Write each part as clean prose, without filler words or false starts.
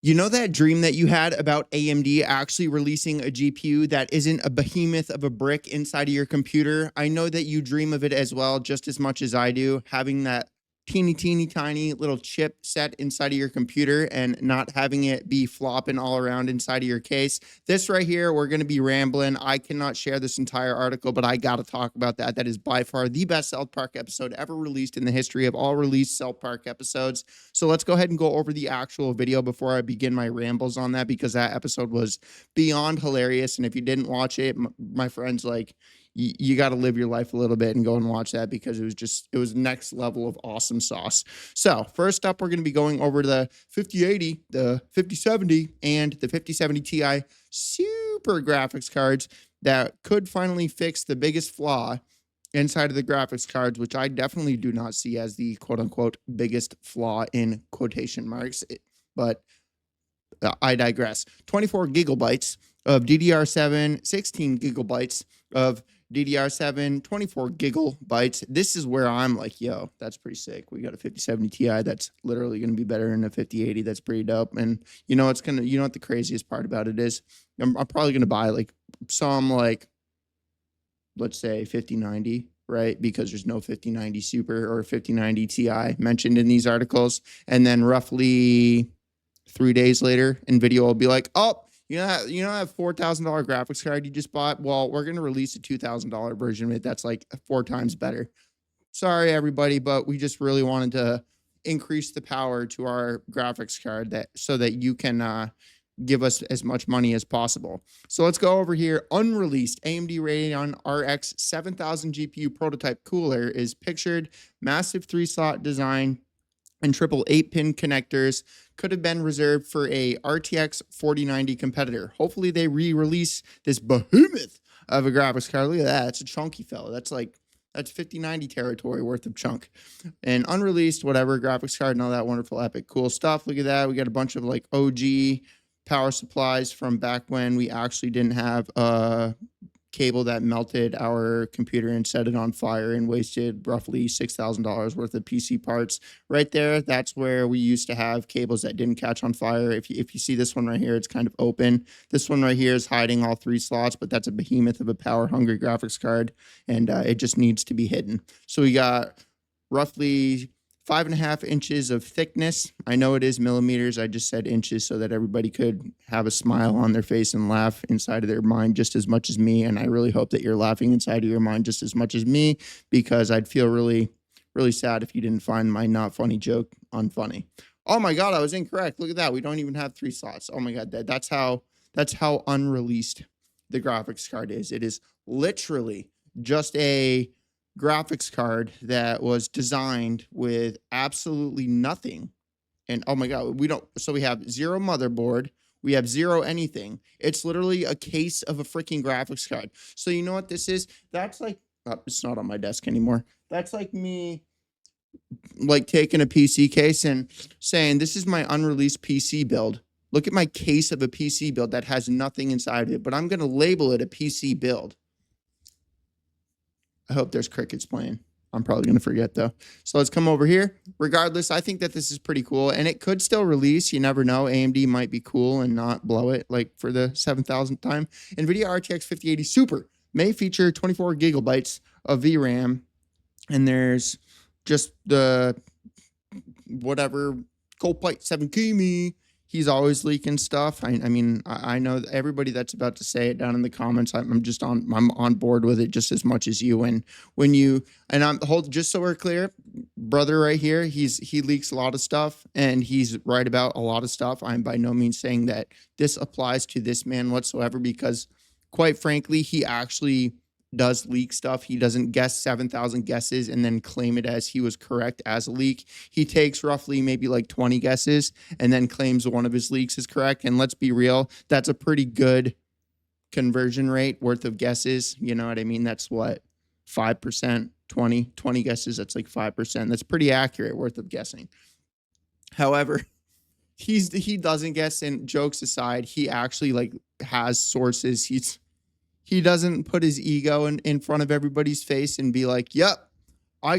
You know that dream that you had about AMD actually releasing a GPU that isn't a behemoth of a brick inside of your computer? I know that you dream of it as well, just as much as I do, having that teeny tiny little chip set inside of your computer and not having it be flopping all around inside of your case. This right here, we're going to be rambling. I cannot share this entire article, but I got to talk about that. That is by far the best South Park episode ever released in the history of all released South Park episodes. So let's go ahead and go over the actual video before I begin my rambles on that, because that episode was beyond hilarious. And if you didn't watch it, my friends, like, you got to live your life a little bit and go and watch that, because it was next level of awesome sauce. So first up, we're going to be going over the 5080, the 5070, and the 5070 Ti super graphics cards that could finally fix the biggest flaw inside of the graphics cards, which I definitely do not see as the quote unquote biggest flaw in quotation marks, but I digress. 24 gigabytes of DDR7, 16 gigabytes of DDR7, 24 gigabytes. This is where I'm like, yo, that's pretty sick. We got a 5070 Ti that's literally going to be better than a 5080. That's pretty dope. And you know, you know what the craziest part about it is? I'm probably going to buy like some, like, let's say 5090, right? Because there's no 5090 Super or 5090 Ti mentioned in these articles. And then roughly 3 days later, NVIDIA will be like, oh, you know that $4,000 graphics card you just bought? Well, we're going to release a $2,000 version of it that's like 4 times better. Sorry, everybody, but we just really wanted to increase the power to our graphics card so that you can give us as much money as possible. So let's go over here. Unreleased AMD Radeon RX 7000 GPU prototype cooler is pictured. Massive 3-slot design and triple 8-pin connectors, could have been reserved for a RTX 4090 competitor. Hopefully they re-release this behemoth of a graphics card. Look at that. It's a chunky fella. That's 5090 territory worth of chunk. And unreleased, whatever, graphics card and all that wonderful, epic, cool stuff. Look at that. We got a bunch of like OG power supplies from back when we actually didn't have a cable that melted our computer and set it on fire and wasted roughly $6,000 worth of PC parts. Right there, that's where we used to have cables that didn't catch on fire. If you see this one right here, it's kind of open. This one right here is hiding all 3 slots, but that's a behemoth of a power-hungry graphics card, and it just needs to be hidden. So we got roughly 5.5 inches of thickness. I know it is millimeters. I just said inches so that everybody could have a smile on their face and laugh inside of their mind just as much as me. And I really hope that you're laughing inside of your mind just as much as me, because I'd feel really, really sad if you didn't find my not funny joke unfunny. Oh my God, I was incorrect. Look at that. We don't even have 3 slots. Oh my God, that's how unreleased the graphics card is. It is literally just a graphics card that was designed with absolutely nothing. And oh my God, we have 0 motherboard, we have 0 anything. It's literally a case of a freaking graphics card. So you know what this is? That's like, it's not on my desk anymore. That's like me like taking a PC case and saying, this is my unreleased PC build. Look at my case of a PC build that has nothing inside of it, but I'm going to label it a PC build. I hope there's crickets playing. I'm probably going to forget though. So let's come over here. Regardless, I think that this is pretty cool, and it could still release. You never know. AMD might be cool and not blow it like for the 7,000th time. NVIDIA RTX 5080 Super may feature 24 gigabytes of VRAM, and there's just the whatever Coldplate 7 Kimi. He's always leaking stuff. I mean, I know that everybody that's about to say it down in the comments, I'm on board with it just as much as you. And just so we're clear, brother right here, he leaks a lot of stuff and he's right about a lot of stuff. I'm by no means saying that this applies to this man whatsoever, because quite frankly, he actually does leak stuff. He doesn't guess 7,000 guesses and then claim it as he was correct as a leak. He takes roughly maybe like 20 guesses and then claims one of his leaks is correct. And let's be real, that's a pretty good conversion rate worth of guesses. You know what I mean? That's what, 5%, 20 guesses. That's like 5%. That's pretty accurate worth of guessing. However, he doesn't guess, and jokes aside, he actually like has sources. He doesn't put his ego in front of everybody's face and be like, yep, I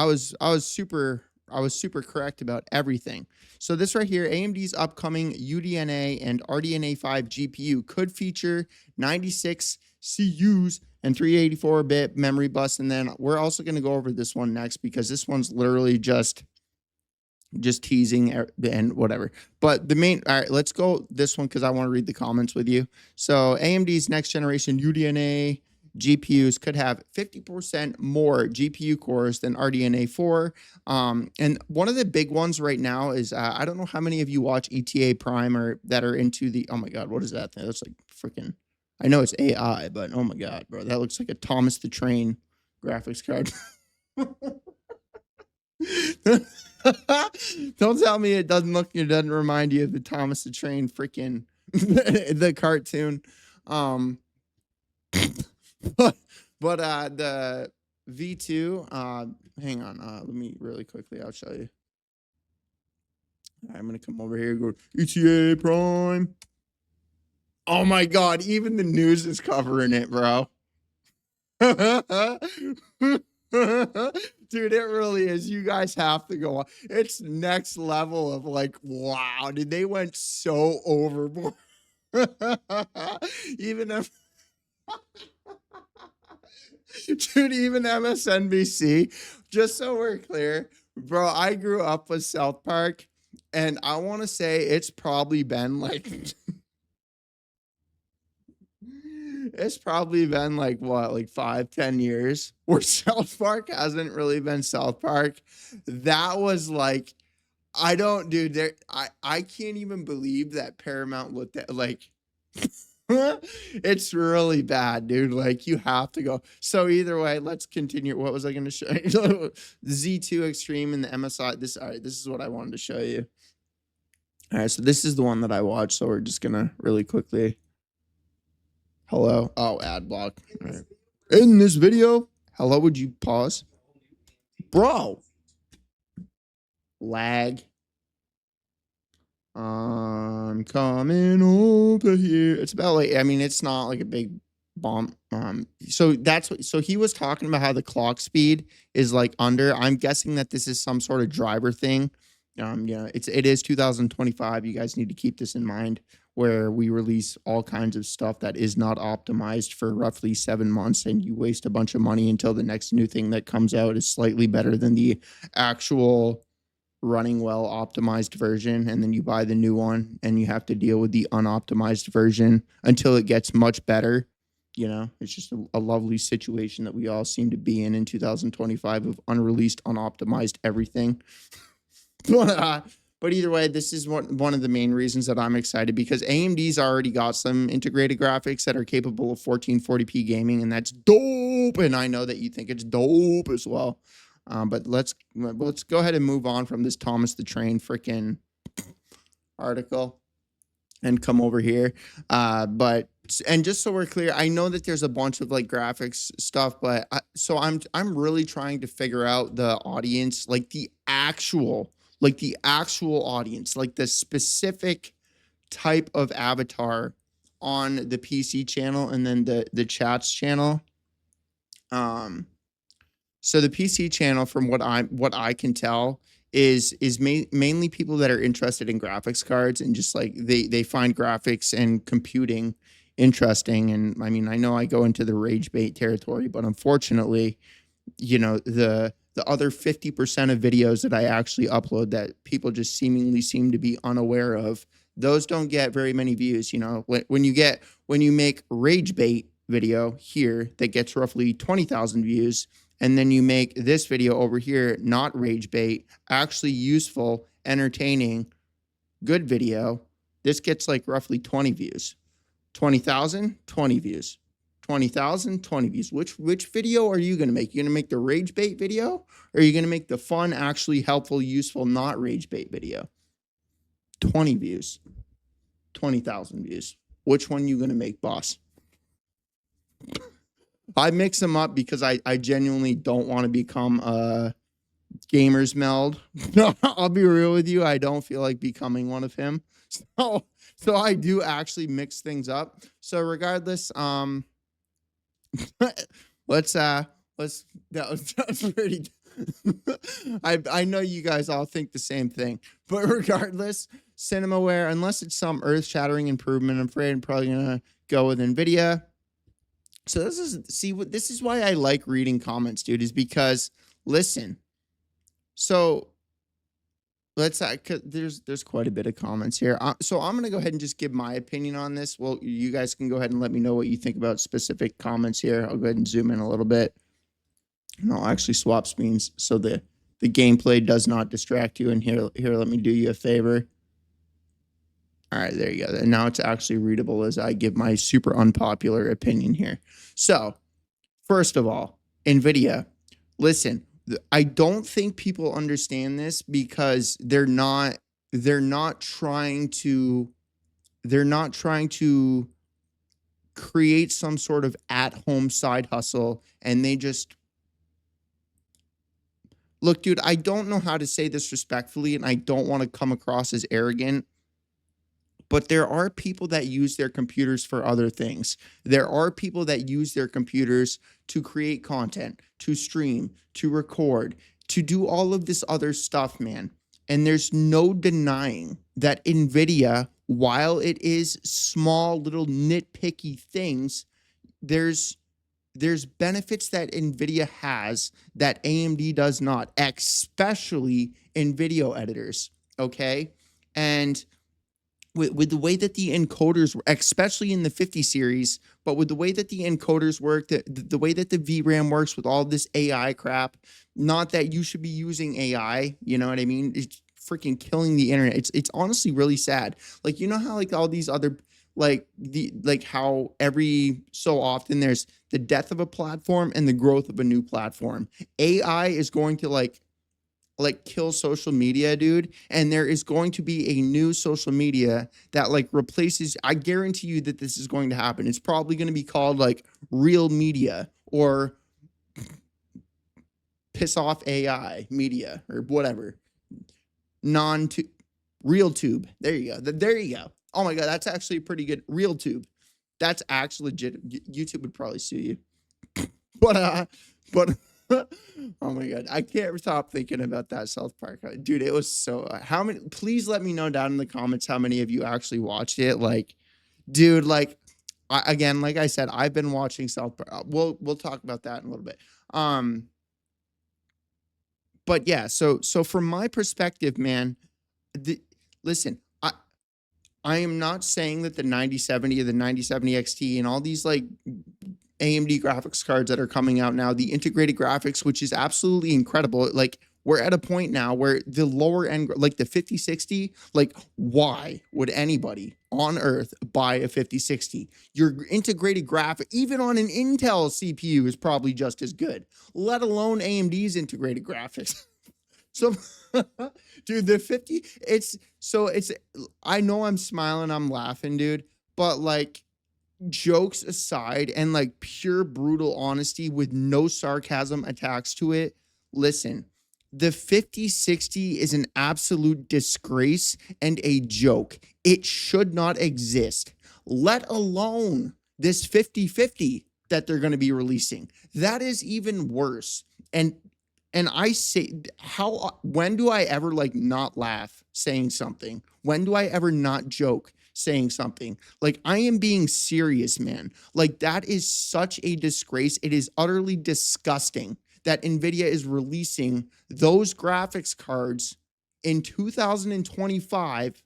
was super I was super correct about everything. So this right here, AMD's upcoming UDNA and RDNA 5 GPU could feature 96 CUs and 384-bit memory bus. And then we're also going to go over this one next because this one's literally just teasing and whatever. But the main, all right, let's go this one because I want to read the comments with you. So AMD's next generation UDNA GPUs could have 50% more GPU cores than RDNA 4. And one of the big ones right now is I don't know how many of you watch ETA Prime or that are into the, oh my God, what is that thing? That's like freaking, I know it's AI, but oh my God, bro, that looks like a Thomas the Train graphics card. Don't tell me it doesn't remind you of the Thomas the Train freaking the cartoon. But the V2, hang on, let me really quickly, I'll show you. All right, I'm gonna come over here, go ETA Prime. Oh my God, even the news is covering it, bro. Dude, it really is. You guys have to go on. It's next level of like, wow, dude, they went so overboard. Even if dude, even MSNBC, just so we're clear, bro, I grew up with South Park, and I want to say it's probably been like it's probably been like what, like 5-10 years where South Park hasn't really been South Park. That was like, I don't, dude, there, I can't even believe that Paramount looked at like it's really bad, dude. Like, you have to go. So either way, let's continue. What was I going to show you? Z2 Extreme and the MSI. All right, this is what I wanted to show you. All right, so this is the one that I watched. So we're just gonna really quickly. Hello. Oh, ad block. All right. In this video, hello. Would you pause, bro? Lag. I'm coming over here. It's about like, I mean, it's not like a big bomb. So that's what, so he was talking about how the clock speed is like under. I'm guessing that this is some sort of driver thing. Yeah, it is 2025. You guys need to keep this in mind, where we release all kinds of stuff that is not optimized for roughly 7 months, and you waste a bunch of money until the next new thing that comes out is slightly better than the actual running well optimized version, and then you buy the new one and you have to deal with the unoptimized version until it gets much better. You know, it's just a lovely situation that we all seem to be in 2025 of unreleased, unoptimized everything. But either way, this is one of the main reasons that I'm excited, because AMD's already got some integrated graphics that are capable of 1440p gaming, and that's dope. And I know that you think it's dope as well. But let's go ahead and move on from this Thomas the Train freaking article and come over here. And just so we're clear, I know that there's a bunch of like graphics stuff, but I'm really trying to figure out the audience, like the actual audience, like the specific type of avatar on the PC channel and then the chats channel. So the PC channel, from what I can tell, is mainly people that are interested in graphics cards, and just like they find graphics and computing interesting. And I mean, I know I go into the rage bait territory, but unfortunately, you know, the other 50% of videos that I actually upload that people just seemingly seem to be unaware of, those don't get very many views. You know, when you make rage bait video here that gets roughly 20,000 views, and then you make this video over here, not rage bait, actually useful, entertaining, good video, this gets like roughly 20 views. 20,000, 20 views. 20,000, 20 views. Which video are you going to make? You're going to make the rage bait video, or are you going to make the fun, actually helpful, useful, not rage bait video? 20 views. 20,000 views. Which one you going to make, boss? I mix them up because I genuinely don't want to become a gamer's meld. No, I'll be real with you. I don't feel like becoming one of him. So I do actually mix things up. So regardless, let's that was pretty. I know you guys all think the same thing, but regardless, CinemaWare, unless it's some earth-shattering improvement, I'm afraid I'm probably gonna go with NVIDIA. So this is why I like reading comments, dude, is because listen. So let's there's quite a bit of comments here. So I'm gonna go ahead and just give my opinion on this. Well, you guys can go ahead and let me know what you think about specific comments here. I'll go ahead and zoom in a little bit. And I'll actually swap screens so the gameplay does not distract you. And here, let me do you a favor. All right, there you go. And now it's actually readable as I give my super unpopular opinion here. So, first of all, NVIDIA, listen, I don't think people understand this because they're not trying to create some sort of at-home side hustle, and they just look, dude, I don't know how to say this respectfully, and I don't want to come across as arrogant, but there are people that use their computers for other things. There are people that use their computers to create content, to stream, to record, to do all of this other stuff, man. And there's no denying that NVIDIA, while it is small, little nitpicky things, there's benefits that NVIDIA has that AMD does not, especially in video editors, okay? And with the way that the encoders, especially in the 50 series, but with the way that the encoders work, the way that the VRAM works with all this AI crap, not that you should be using AI, you know what I mean? It's freaking killing the internet. It's honestly really sad. Like, you know how like all these other like how every so often there's the death of a platform and the growth of a new platform. AI is going to like kill social media, dude, and there is going to be a new social media that like replaces, I guarantee you that this is going to happen. It's probably going to be called like real media or piss off AI media or whatever. Real tube. There you go. There you go. Oh my God, that's actually pretty good. Real tube. That's actually legit. YouTube would probably sue you. But oh my God, I can't stop thinking about that South Park, dude. It was so. How many? Please let me know down in the comments how many of you actually watched it. Like, dude, like, again, like I said, I've been watching South Park. We'll talk about that in a little bit. But yeah, so from my perspective, man, listen, I am not saying that the 9070 or the 9070 XT and all these like AMD graphics cards that are coming out now, the integrated graphics, which is absolutely incredible. Like, we're at a point now where the lower end, like the 5060, like, why would anybody on earth buy a 5060? Your integrated graphic, even on an Intel CPU, is probably just as good, let alone AMD's integrated graphics. So, dude, the 50, I know I'm smiling, I'm laughing, dude, but like, jokes aside and like pure brutal honesty with no sarcasm attached to it, listen, the 5060 is an absolute disgrace and a joke. It should not exist, let alone this 5050 that they're going to be releasing. That is even worse. And I say, when do I ever like not laugh saying something? When do I ever not joke saying something? Like, I am being serious, man. Like, that is such a disgrace. It is utterly disgusting that NVIDIA is releasing those graphics cards in 2025,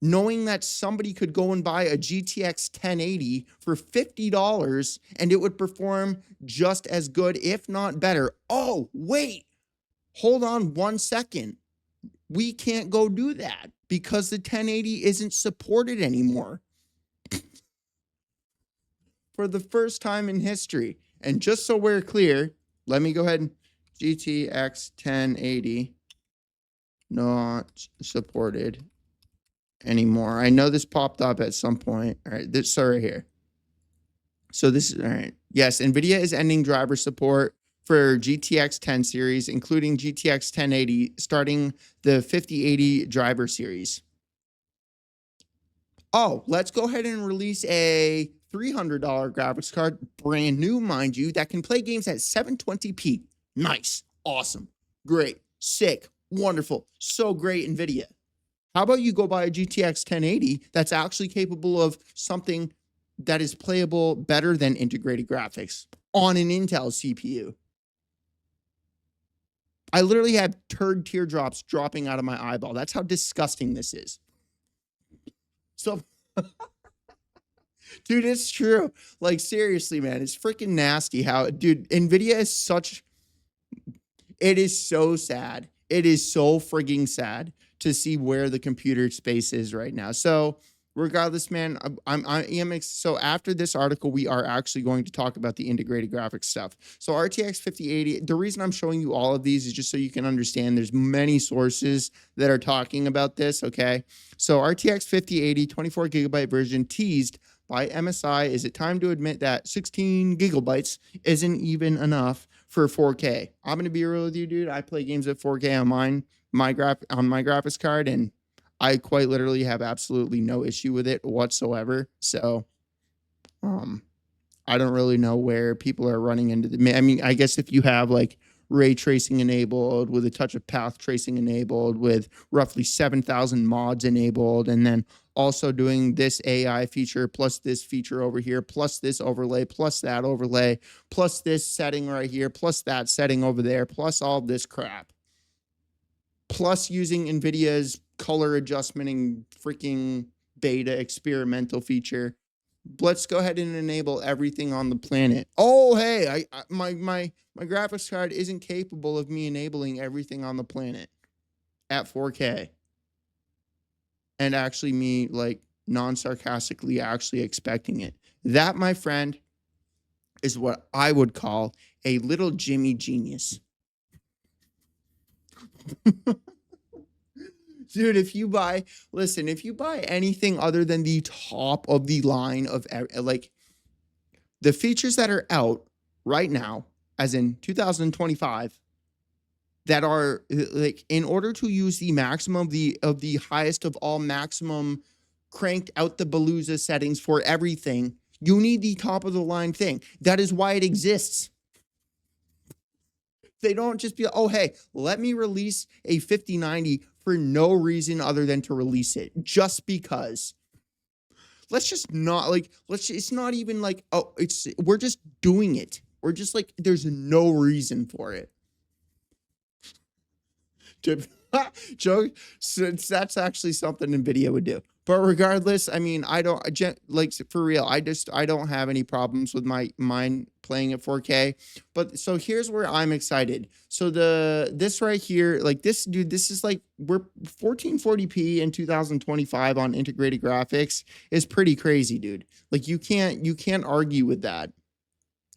knowing that somebody could go and buy a GTX 1080 for $50 and it would perform just as good, if not better. Oh, wait, hold on 1 second. We can't go do that because the 1080 isn't supported anymore for the first time in history. And just so we're clear, let me go ahead and GTX 1080 not supported anymore. I know this popped up at some point. All right, this right here. So this is all right. Yes, NVIDIA is ending driver support for GTX 10 series, including GTX 1080, starting the 5080 driver series. Oh, let's go ahead and release a $300 graphics card, brand new, mind you, that can play games at 720p. Nice. Awesome. Great. Sick. Wonderful. So great, NVIDIA. How about you go buy a GTX 1080 that's actually capable of something that is playable better than integrated graphics on an Intel CPU? I literally had turd teardrops dropping out of my eyeball. That's how disgusting this is. So, dude, it's true. Like, seriously, man, it's freaking nasty how, dude, NVIDIA is such, it is so sad. It is so frigging sad to see where the computer space is right now. So, regardless, man, so after this article, we are actually going to talk about the integrated graphics stuff. So RTX 5080, the reason I'm showing you all of these is just so you can understand there's many sources that are talking about this, okay? So RTX 5080 24 gigabyte version teased by MSI. Is it time to admit that 16 gigabytes isn't even enough for 4K? I'm going to be real with you, dude. I play games at 4K on my graphics card, and I quite literally have absolutely no issue with it whatsoever. So, I don't really know where people are running into I mean, I guess if you have like ray tracing enabled with a touch of path tracing enabled with roughly 7,000 mods enabled, and then also doing this AI feature plus this feature over here, plus this overlay, plus that overlay, plus this setting right here, plus that setting over there, plus all this crap. Plus using NVIDIA's color adjustment and freaking beta experimental feature. Let's go ahead and enable everything on the planet. Oh, hey, my graphics card isn't capable of me enabling everything on the planet at 4K. And actually me like non-sarcastically actually expecting it. That, my friend, is what I would call a little Jimmy genius. Dude, if you buy anything other than the top of the line of like the features that are out right now, as in 2025, that are like, in order to use the maximum of the highest of all maximum cranked out the Palooza settings for everything, you need the top of the line thing. That is why it exists. They don't just be, oh, hey, let me release a 5090 for no reason other than to release it just because. Let's just not like, it's not even like, oh, we're just doing it. We're just like, there's no reason for it. Joe, that's actually something NVIDIA would do. But regardless, I mean, I don't like, for real. I don't have any problems with mine playing at 4K. But so here's where I'm excited. So this right here, like this, dude, this is like, we're 1440p in 2025 on integrated graphics is pretty crazy, dude. Like you can't argue with that.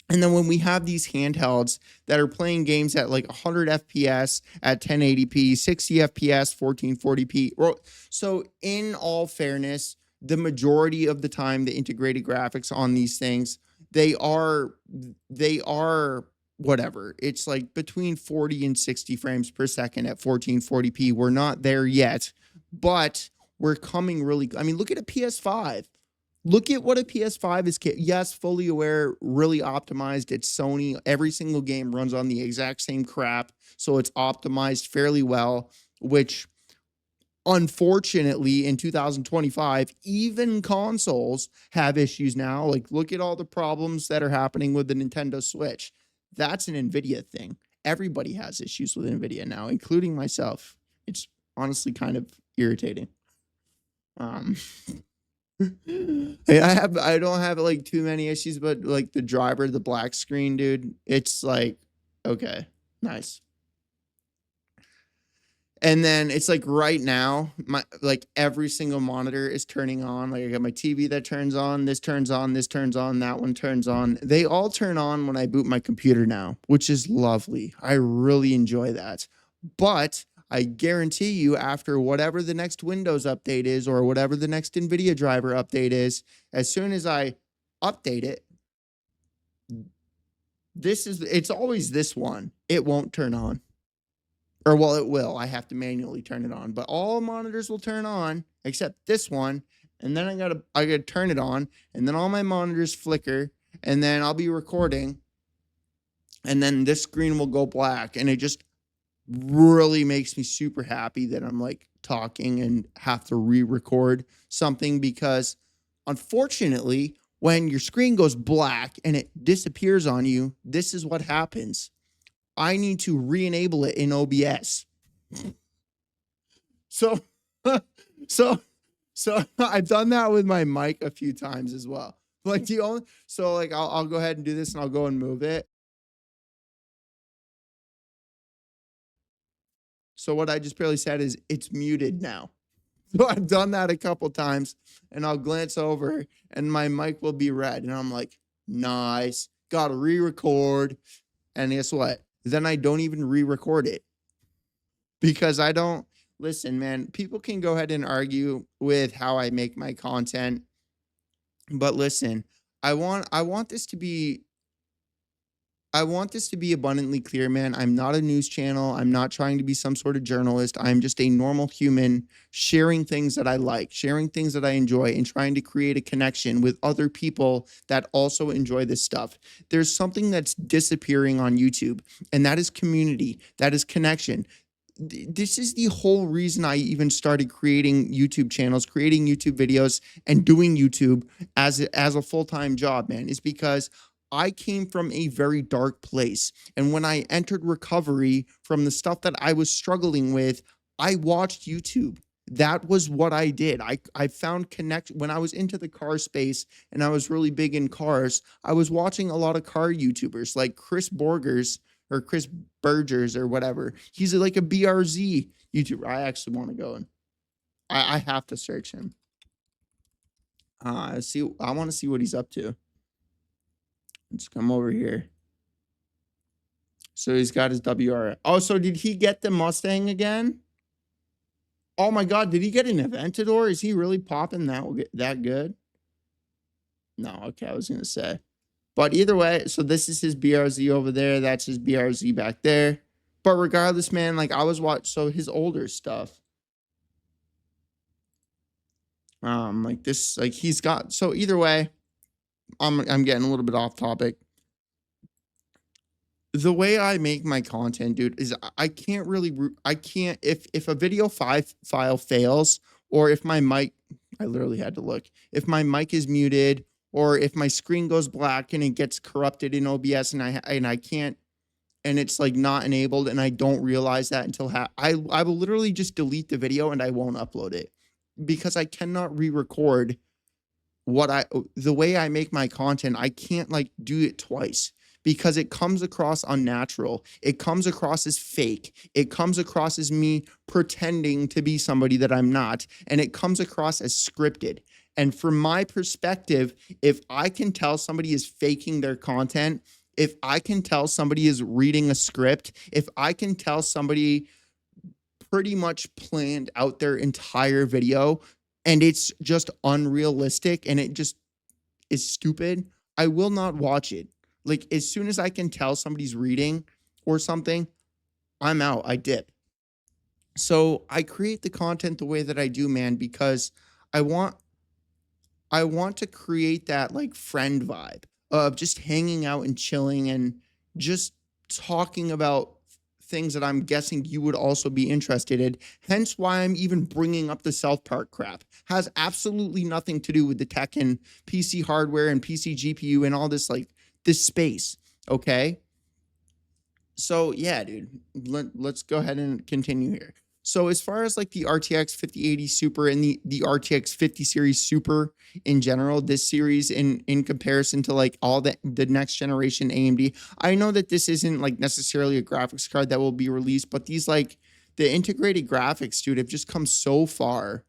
And then when we have these handhelds that are playing games at like 100 FPS at 1080p, 60 FPS, 1440p. So in all fairness, the majority of the time, the integrated graphics on these things, they are whatever. It's like between 40 and 60 frames per second at 1440p. We're not there yet, but we're coming really. I mean, look at a PS5. Look at what a PS5 is. Yes, fully aware, really optimized. It's Sony. Every single game runs on the exact same crap. So it's optimized fairly well, which unfortunately in 2025, even consoles have issues now. Like look at all the problems that are happening with the Nintendo Switch. That's an NVIDIA thing. Everybody has issues with NVIDIA now, including myself. It's honestly kind of irritating. I don't have like too many issues, but like the driver, the black screen, dude, it's like, okay, nice. And then it's like right now, like every single monitor is turning on. Like I got my TV that turns on, this turns on, this turns on, that one turns on. They all turn on when I boot my computer now, which is lovely. I really enjoy that. But I guarantee you, after whatever the next Windows update is or whatever the next NVIDIA driver update is, as soon as I update it, it's always this one. It won't turn on. Or, well, it will. I have to manually turn it on. But all monitors will turn on except this one. And then I gotta turn it on. And then all my monitors flicker. And then I'll be recording. and then this screen will go black, and it just really makes me super happy that I'm like talking and have to re-record something, because unfortunately when your screen goes black and it disappears on you, this is what happens. I need to re-enable it in OBS. So so so I've done that with my mic a few times as well. Like the only so like I'll go ahead and do this, and I'll go and move it. So what I just barely said is it's muted now. So I've done that a couple times, and I'll glance over and my mic will be red. And I'm like, nice. Gotta re-record. And guess what? Then I don't even re-record it, because I don't listen, man. People can go ahead and argue with how I make my content. But listen, I want this to be abundantly clear, man. I'm not a news channel. I'm not trying to be some sort of journalist. I'm just a normal human sharing things that I like, sharing things that I enjoy, and trying to create a connection with other people that also enjoy this stuff. There's something that's disappearing on YouTube, and that is community, that is connection. This is the whole reason I even started creating YouTube channels, creating YouTube videos, and doing YouTube as a full-time job, man, is because I came from a very dark place. And when I entered recovery from the stuff that I was struggling with, I watched YouTube. That was what I did. I found connect when I was into the car space and I was really big in cars. I was watching a lot of car YouTubers like Chris Borgers or Chris Burgers or whatever. He's like a BRZ YouTuber. I actually want to go and I have to search him. See, I want to see what he's up to. Let's come over here. So he's got his WR. Oh, so did he get the Mustang again? Oh my God, did he get an Aventador? Is he really popping that good? No, okay, I was gonna say. But either way, so this is his BRZ over there. That's his BRZ back there. But regardless, man, like I was watching so his older stuff. Like this, like he's got so either way, I'm getting a little bit off topic. The way I make my content, dude, is I can't really I can't if a video file fails, or if my mic, I literally had to look, if my mic is muted, or if my screen goes black and it gets corrupted in OBS, and I can't, and it's like not enabled, and I don't realize that until I will literally just delete the video and I won't upload it, because I cannot re-record the way I make my content. I can't like do it twice, because it comes across unnatural. It comes across as fake. It comes across as me pretending to be somebody that I'm not. And it comes across as scripted. And from my perspective, if I can tell somebody is faking their content, if I can tell somebody is reading a script, if I can tell somebody pretty much planned out their entire video and it's just unrealistic and it just is stupid, I will not watch it. Like as soon as I can tell somebody's reading or something, I'm out. I dip. So I create the content the way that I do, man, because I want to create that like friend vibe of just hanging out and chilling and just talking about things that I'm guessing you would also be interested in. Hence why I'm even bringing up the South Park crap. Has absolutely nothing to do with the tech and PC hardware and PC GPU and all this like this space. Okay. So yeah, dude, let's go ahead and continue here. So as far as like the RTX 5080 Super and the RTX 50 series Super in general, this series in comparison to like all the next generation AMD, I know that this isn't like necessarily a graphics card that will be released, but these like the integrated graphics, dude, have just come so far.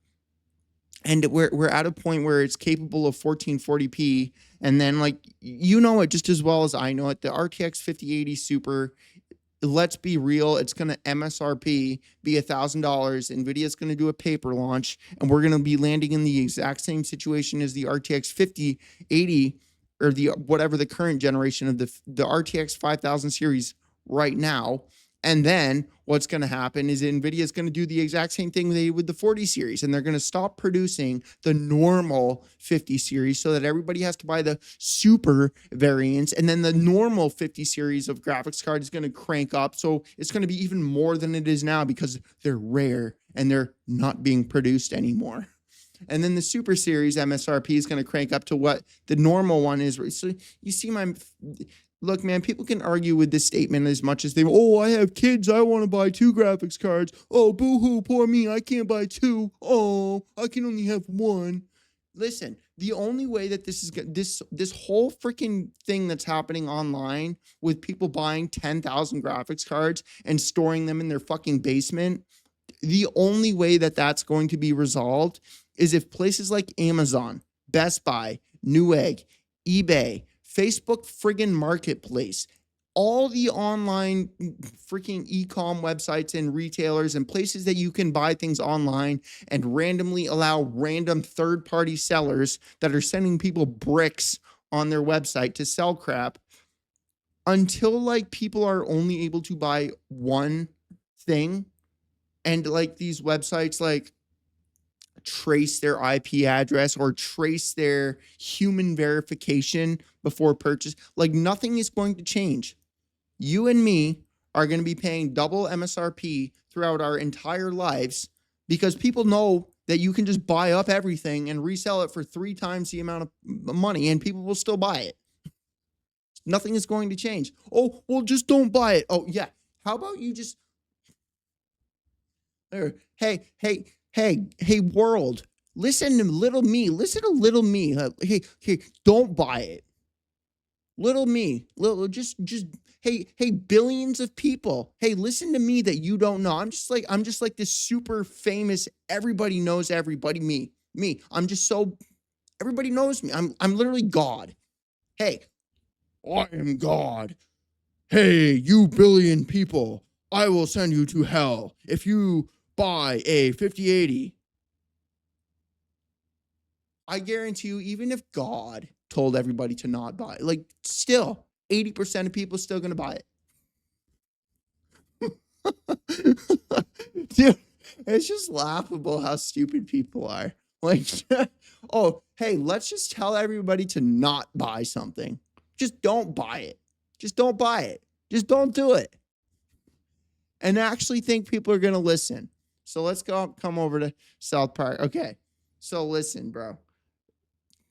And we're at a point where it's capable of 1440p, and then like you know it just as well as I know it, the RTX 5080 Super, let's be real, it's going to MSRP be $1,000. NVIDIA's going to do a paper launch, and we're going to be landing in the exact same situation as the RTX 5080 or the whatever the current generation of the RTX 5000 series right now. And then what's going to happen is NVIDIA is going to do the exact same thing they did with the 40 series, and they're going to stop producing the normal 50 series so that everybody has to buy the super variants. And then the normal 50 series of graphics card is going to crank up. So it's going to be even more than it is now because they're rare and they're not being produced anymore. And then the super series MSRP is going to crank up to what the normal one is. So you see look, man, people can argue with this statement as much as they, oh, I have kids, I want to buy 2 graphics cards. Oh, boo-hoo, poor me, I can't buy 2. Oh, I can only have 1. Listen, the only way that this whole freaking thing that's happening online with people buying 10,000 graphics cards and storing them in their fucking basement, the only way that that's going to be resolved is if places like Amazon, Best Buy, Newegg, eBay, Facebook friggin' Marketplace, all the online freaking e-com websites and retailers and places that you can buy things online and randomly allow random third-party sellers that are sending people bricks on their website to sell crap, until like people are only able to buy one thing, and like these websites like trace their IP address or trace their human verification before purchase, like nothing is going to change. You and me are going to be paying double MSRP throughout our entire lives because people know that you can just buy up everything and resell it for 3 times the amount of money and people will still buy it. Nothing is going to change. Oh, well, just don't buy it. Oh, yeah. How about you just, hey, world, listen to little me. Listen to little me. Hey, don't buy it. Little me, hey, billions of people. Hey, listen to me that you don't know. I'm just like this super famous, everybody knows everybody, me. I'm just so, everybody knows me. I'm literally God. Hey, I am God. Hey, you billion people, I will send you to hell if you buy a 5080. I guarantee you, even if God told everybody to not buy it, like still 80% of people still going to buy it. Dude, it's just laughable how stupid people are. Like, oh, hey, let's just tell everybody to not buy something. Just don't buy it. Just don't buy it. Just don't do it. And actually think people are going to listen. So let's come over to South Park. Okay. So listen, bro.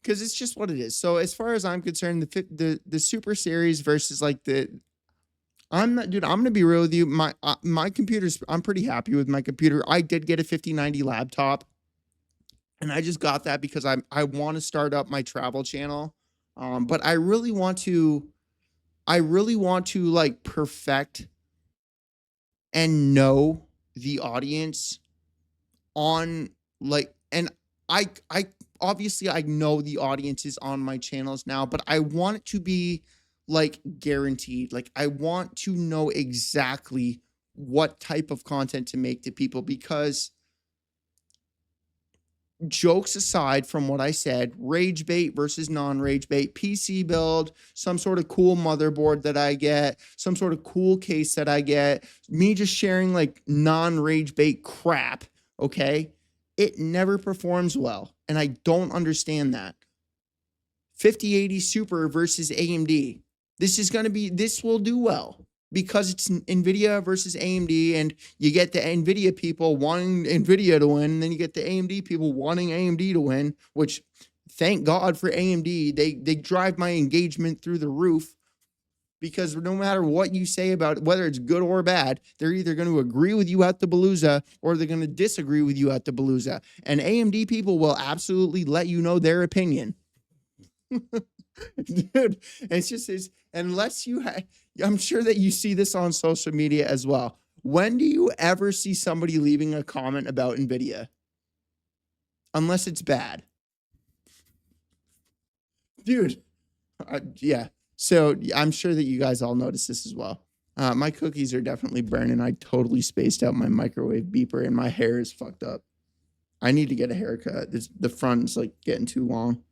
Because it's just what it is. So as far as I'm concerned, the Super Series versus like I'm gonna be real with you. My computer's, I'm pretty happy with my computer. I did get a 5090 laptop, and I just got that because I want to start up my travel channel. But I really want to like perfect and know the audience on like, and I obviously I know the audience is on my channels now, but I want it to be like guaranteed. Like I want to know exactly what type of content to make to people, because jokes aside from what I said, rage bait versus non-rage bait, PC build, some sort of cool motherboard that I get, some sort of cool case that I get, me just sharing like non-rage bait crap, okay? It never performs well, and I don't understand that. 5080 Super versus AMD. This will do well because it's NVIDIA versus AMD, and you get the NVIDIA people wanting NVIDIA to win, and then you get the AMD people wanting AMD to win, which thank God for AMD. They drive my engagement through the roof, because no matter what you say about it, whether it's good or bad, they're either going to agree with you at the Palooza or they're going to disagree with you at the Palooza. And AMD people will absolutely let you know their opinion. Dude, unless I'm sure that you see this on social media as well. When do you ever see somebody leaving a comment about NVIDIA? Unless it's bad. Dude, yeah. So I'm sure that you guys all notice this as well. My cookies are definitely burning. I totally spaced out my microwave beeper, and my hair is fucked up. I need to get a haircut. The front's like getting too long.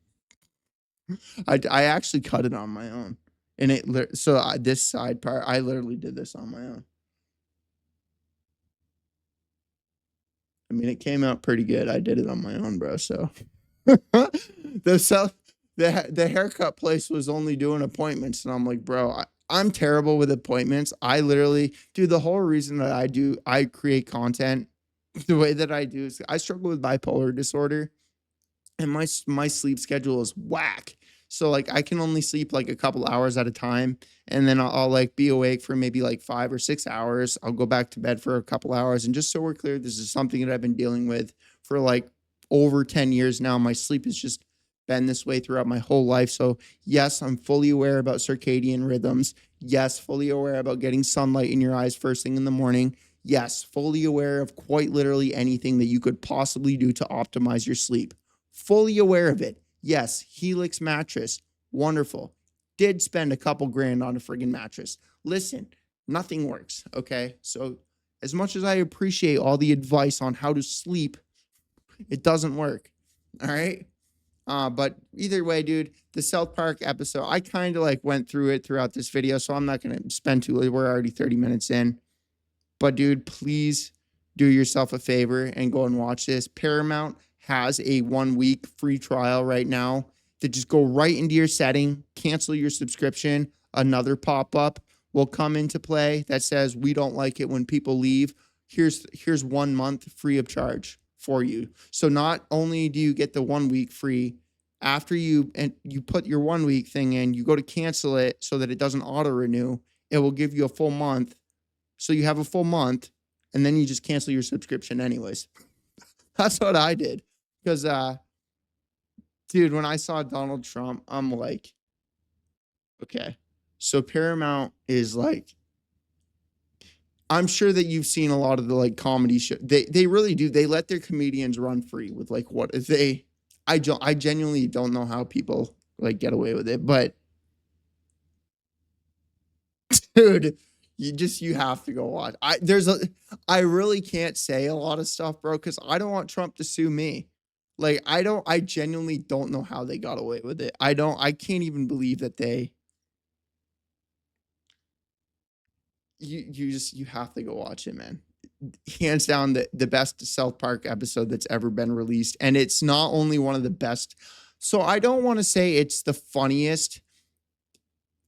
I actually cut it on my own, and this side part, I literally did this on my own. I mean, it came out pretty good. I did it on my own, bro. So the self the haircut place was only doing appointments, and I'm like, bro, I'm terrible with appointments. I literally, dude, the whole reason that I create content the way that I do is I struggle with bipolar disorder, and my sleep schedule is whack. So like I can only sleep like a couple hours at a time, and then I'll like be awake for maybe like 5 or 6 hours. I'll go back to bed for a couple hours, and just so we're clear, this is something that I've been dealing with for like over 10 years now. My sleep has just been this way throughout my whole life. So yes, I'm fully aware about circadian rhythms. Yes, fully aware about getting sunlight in your eyes first thing in the morning. Yes, fully aware of quite literally anything that you could possibly do to optimize your sleep. Fully aware of it. Yes, Helix mattress, wonderful. Did spend a couple grand on a friggin' mattress. Listen, nothing works, okay? So, as much as I appreciate all the advice on how to sleep, it doesn't work, all right? But either way, dude, the South Park episode, I kind of like went through it throughout this video, so I'm not going to spend too, we're already 30 minutes in. But dude, please do yourself a favor and go and watch this. Paramount has a 1 week free trial right now to just go right into your setting, cancel your subscription. Another pop-up will come into play that says, we don't like it when people leave. Here's 1 month free of charge for you. So not only do you get the 1 week free, after you put your 1 week thing in, you go to cancel it so that it doesn't auto renew. It will give you a full month. So you have a full month, and then you just cancel your subscription anyways. That's what I did. Because, dude, when I saw Donald Trump, I'm like, okay. So Paramount is like, I'm sure that you've seen a lot of the like comedy show. They really do. They let their comedians run free with like what if they. I genuinely don't know how people like get away with it, but dude, you have to go watch. I really can't say a lot of stuff, bro, because I don't want Trump to sue me. Like I genuinely don't know how they got away with it. I can't even believe that you have to go watch it, man. Hands down the best South Park episode that's ever been released. And it's not only one of the best. So I don't want to say it's the funniest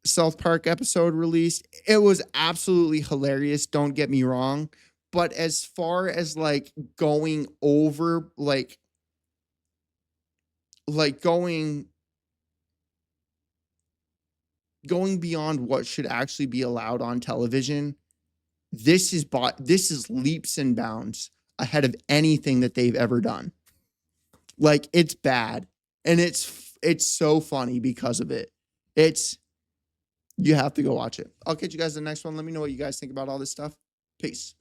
South Park episode released. It was absolutely hilarious, don't get me wrong. But as far as like going over like going beyond what should actually be allowed on television, this is leaps and bounds ahead of anything that they've ever done. Like it's bad, and it's so funny because of it. It's You have to go watch it. I'll catch you guys in the next one. Let me know what you guys think about all this stuff. Peace.